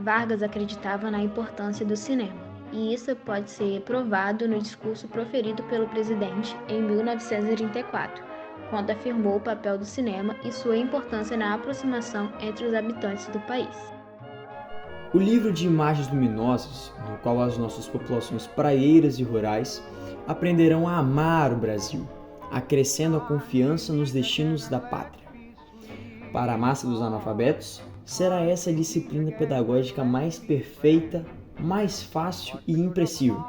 Vargas acreditava na importância do cinema, e isso pode ser provado no discurso proferido pelo presidente em 1934, quando afirmou o papel do cinema e sua importância na aproximação entre os habitantes do país. O livro de imagens luminosas, no qual as nossas populações praieiras e rurais aprenderão a amar o Brasil, acrescendo a confiança nos destinos da pátria. Para a massa dos analfabetos, será essa a disciplina pedagógica mais perfeita, mais fácil e impressível.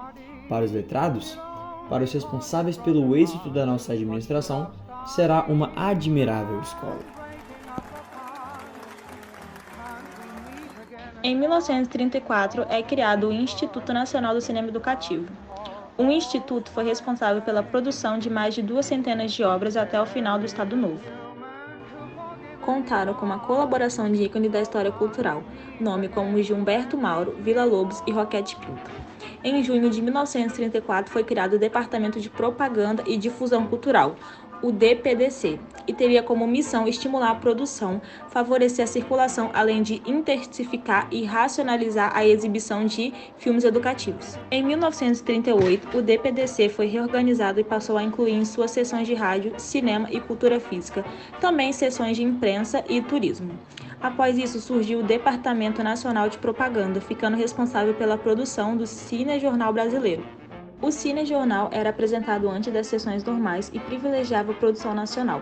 Para os letrados, para os responsáveis pelo êxito da nossa administração, será uma admirável escola. Em 1934 é criado o Instituto Nacional do Cinema Educativo. O instituto foi responsável pela produção de mais de 200 de obras até o final do Estado Novo. Contaram com uma colaboração de ícones da história cultural, nome como Gilberto Mauro, Villa-Lobos e Roquete Pinto. Em junho de 1934 foi criado o Departamento de Propaganda e Difusão Cultural, o DPDC, e teria como missão estimular a produção, favorecer a circulação, além de intensificar e racionalizar a exibição de filmes educativos. Em 1938, o DPDC foi reorganizado e passou a incluir em suas seções de rádio, cinema e cultura física, também seções de imprensa e turismo. Após isso, surgiu o Departamento Nacional de Propaganda, ficando responsável pela produção do Cinejornal Brasileiro. O Cinejornal era apresentado antes das sessões normais e privilegiava a produção nacional.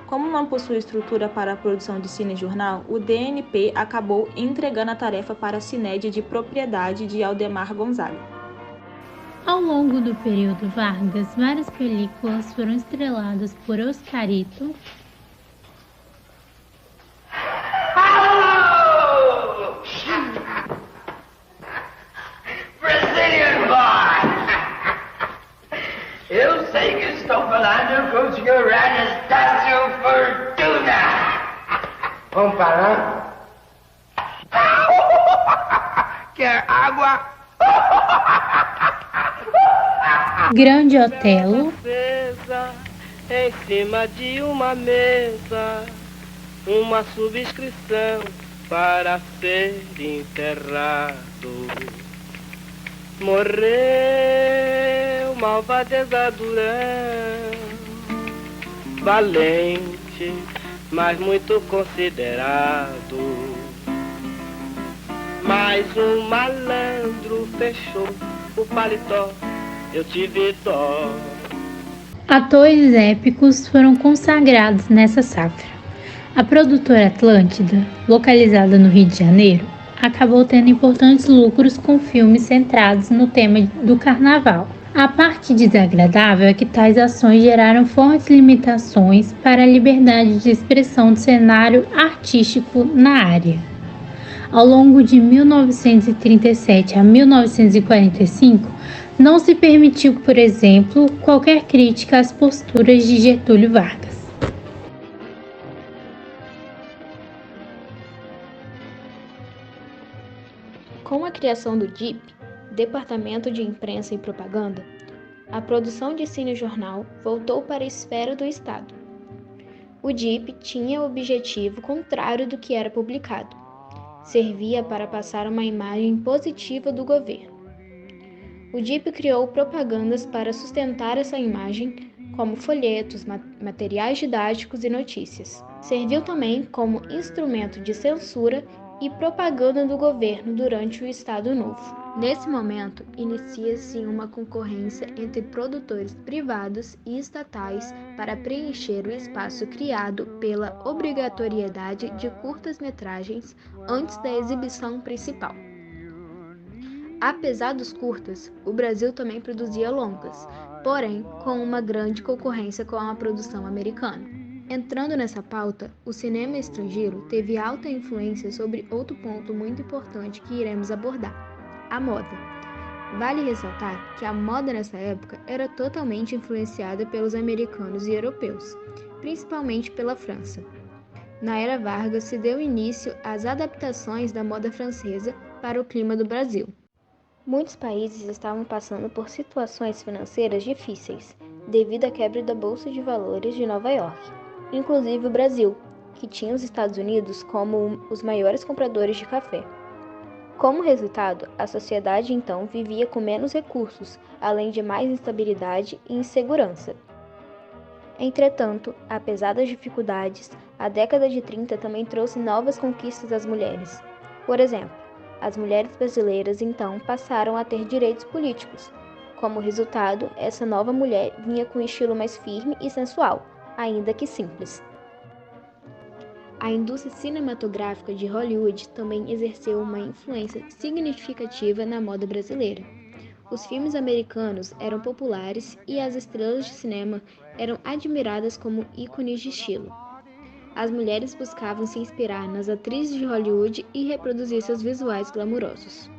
Como não possui estrutura para a produção de cinejornal, o DNP acabou entregando a tarefa para a Cined de propriedade de Aldemar Gonzaga. Ao longo do período Vargas, várias películas foram estreladas por Oscarito, Eu sei que estou falando com o senhor Anastácio Fortuna. Vamos parar? Quer água? Grande Otelo, em cima de uma mesa, uma subscrição para ser enterrado. Morreu malvadeza Durão, valente, mas muito considerado. Mas um malandro fechou o paletó, eu tive dó. atores épicos foram consagrados nessa safra. A produtora Atlântida, localizada no Rio de Janeiro, acabou tendo importantes lucros com filmes centrados no tema do carnaval. A parte desagradável é que tais ações geraram fortes limitações para a liberdade de expressão do cenário artístico na área. Ao longo de 1937 a 1945, não se permitiu, por exemplo, qualquer crítica às posturas de Getúlio Vargas. Com a criação do DIP, Departamento de Imprensa e Propaganda, a produção de cinejornal voltou para a esfera do Estado. O DIP tinha o objetivo contrário do que era publicado. Servia para passar uma imagem positiva do governo. O DIP criou propagandas para sustentar essa imagem, como folhetos, materiais didáticos e notícias. Serviu também como instrumento de censura e propaganda do governo durante o Estado Novo. Nesse momento, inicia-se uma concorrência entre produtores privados e estatais para preencher o espaço criado pela obrigatoriedade de curtas-metragens antes da exibição principal. Apesar dos curtas, o Brasil também produzia longas, porém com uma grande concorrência com a produção americana. Entrando nessa pauta, o cinema estrangeiro teve alta influência sobre outro ponto muito importante que iremos abordar: a moda. Vale ressaltar que a moda nessa época era totalmente influenciada pelos americanos e europeus, principalmente pela França. Na era Vargas se deu início às adaptações da moda francesa para o clima do Brasil. Muitos países estavam passando por situações financeiras difíceis, devido à quebra da Bolsa de Valores de Nova York, inclusive o Brasil, que tinha os Estados Unidos como os maiores compradores de café. Como resultado, a sociedade então vivia com menos recursos, além de mais instabilidade e insegurança. Entretanto, apesar das dificuldades, a década de 30 também trouxe novas conquistas às mulheres. Por exemplo, as mulheres brasileiras então passaram a ter direitos políticos. Como resultado, essa nova mulher vinha com um estilo mais firme e sensual, ainda que simples. A indústria cinematográfica de Hollywood também exerceu uma influência significativa na moda brasileira. Os filmes americanos eram populares e as estrelas de cinema eram admiradas como ícones de estilo. As mulheres buscavam se inspirar nas atrizes de Hollywood e reproduzir seus visuais glamurosos.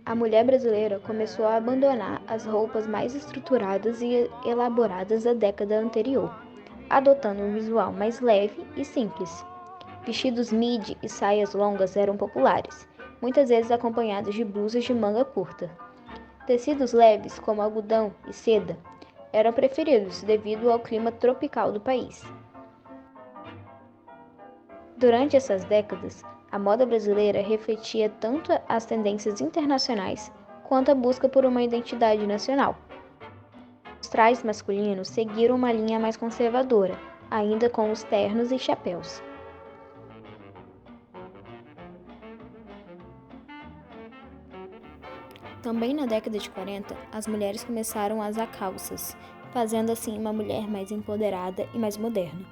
A mulher brasileira começou a abandonar as roupas mais estruturadas e elaboradas da década anterior, adotando um visual mais leve e simples. Vestidos midi e saias longas eram populares, muitas vezes acompanhados de blusas de manga curta. Tecidos leves, como algodão e seda, eram preferidos devido ao clima tropical do país. Durante essas décadas, a moda brasileira refletia tanto as tendências internacionais quanto a busca por uma identidade nacional. Os trajes masculinos seguiram uma linha mais conservadora, ainda com os ternos e chapéus. Também na década de 40, as mulheres começaram a usar calças, fazendo assim uma mulher mais empoderada e mais moderna.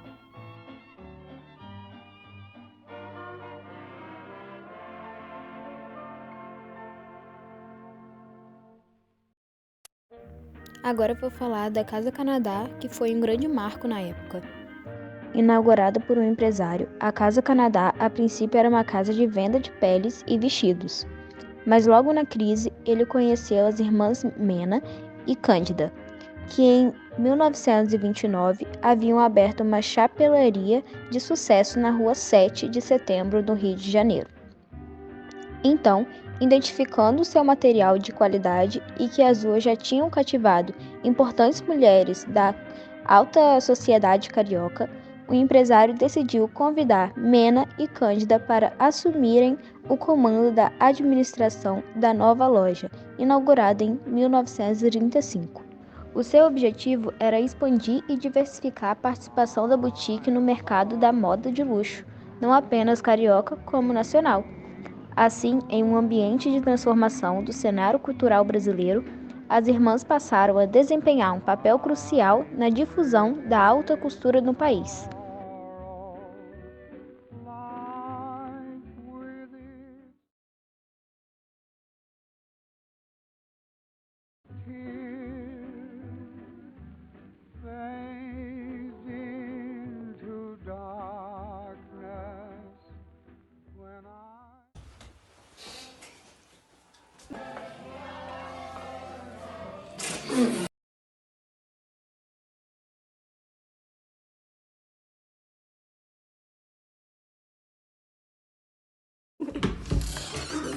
Agora vou falar da Casa Canadá, que foi um grande marco na época. Inaugurada por um empresário, a Casa Canadá a princípio era uma casa de venda de peles e vestidos. Mas logo na crise, ele conheceu as irmãs Mena e Cândida, que em 1929 haviam aberto uma chapelaria de sucesso na Rua 7 de Setembro, no Rio de Janeiro. Então, identificando seu material de qualidade e que as duas já tinham cativado importantes mulheres da alta sociedade carioca, o empresário decidiu convidar Mena e Cândida para assumirem o comando da administração da nova loja, inaugurada em 1935. O seu objetivo era expandir e diversificar a participação da boutique no mercado da moda de luxo, não apenas carioca como nacional. Assim, em um ambiente de transformação do cenário cultural brasileiro, as irmãs passaram a desempenhar um papel crucial na difusão da alta costura no país.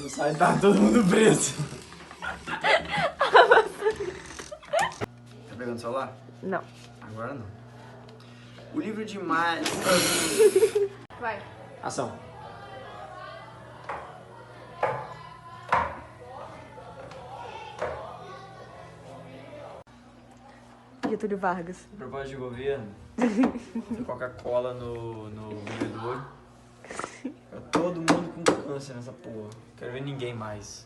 Não sai, tá todo mundo preso. Tá pegando o celular? Não. Agora não. O livro de mais... Vai. Ação. Getúlio Vargas. Proposta de governo. Coca-Cola no bebedouro. Tá todo mundo com câncer nessa porra. Quero ver ninguém mais.